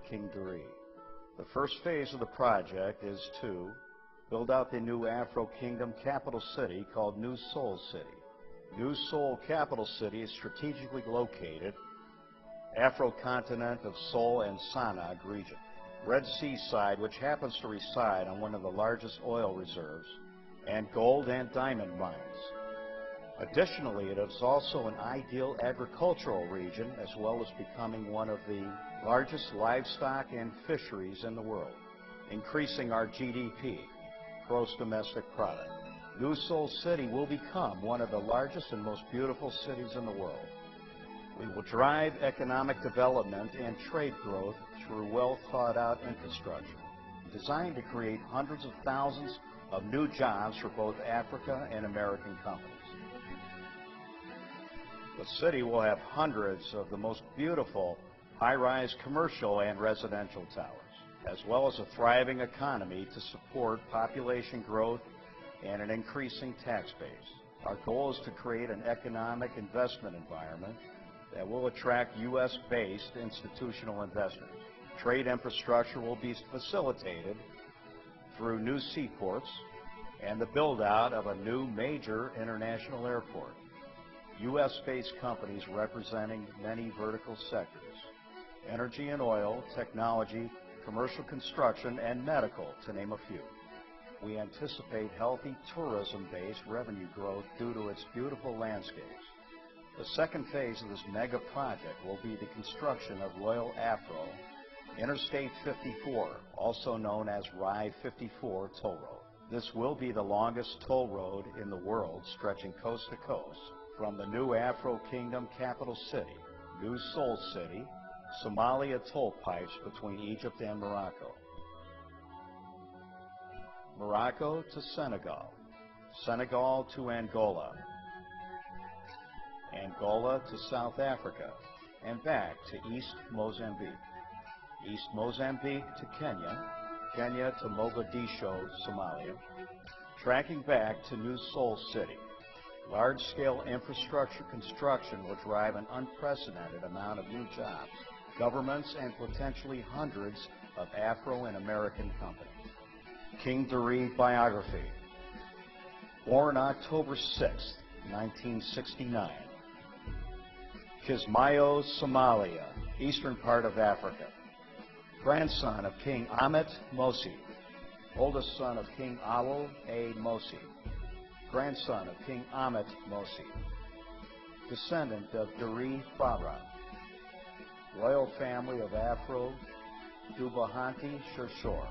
King Duri. The first phase of the project is to build out the new Afro Kingdom capital city called New Seoul City. New Seoul capital city is strategically located Afro-continent of Seoul and Sanag region. Red Sea side, which happens to reside on one of the largest oil reserves and gold and diamond mines. Additionally, it is also an ideal agricultural region, as well as becoming one of the largest livestock and fisheries in the world, increasing our GDP, gross domestic product. New Seoul City will become one of the largest and most beautiful cities in the world. We will drive economic development and trade growth through well-thought-out infrastructure, designed to create hundreds of thousands of new jobs for both Africa and American companies. The city will have hundreds of the most beautiful high-rise commercial and residential towers, as well as a thriving economy to support population growth and an increasing tax base. Our goal is to create an economic investment environment that will attract U.S.-based institutional investors. Trade infrastructure will be facilitated through new seaports and the build-out of a new major international airport. U.S.-based companies representing many vertical sectors: energy and oil, technology, commercial construction, and medical, to name a few. We anticipate healthy tourism-based revenue growth due to its beautiful landscapes. The second phase of this mega project will be the construction of Royal Afro Interstate 54, also known as Rye 54 Toll Road. This will be the longest toll road in the world, stretching coast to coast from the new Afro Kingdom capital city, New Seoul City, Somalia toll pipes between Egypt and Morocco, Morocco to Senegal, Senegal to Angola, Angola to South Africa, and back to East Mozambique, East Mozambique to Kenya, Kenya to Mogadishu, Somalia, tracking back to New Seoul City. Large-scale infrastructure construction will drive an unprecedented amount of new jobs, governments, and potentially hundreds of Afro and American companies. King Duri biography. Born October 6, 1969. Kismayo, Somalia, eastern part of Africa. Grandson of King Ahmet Mosi, oldest son of King Awol A. Mosi, grandson of King Ahmet Mosi, descendant of Duri Farah, royal family of Afro Dubahanti Shershore.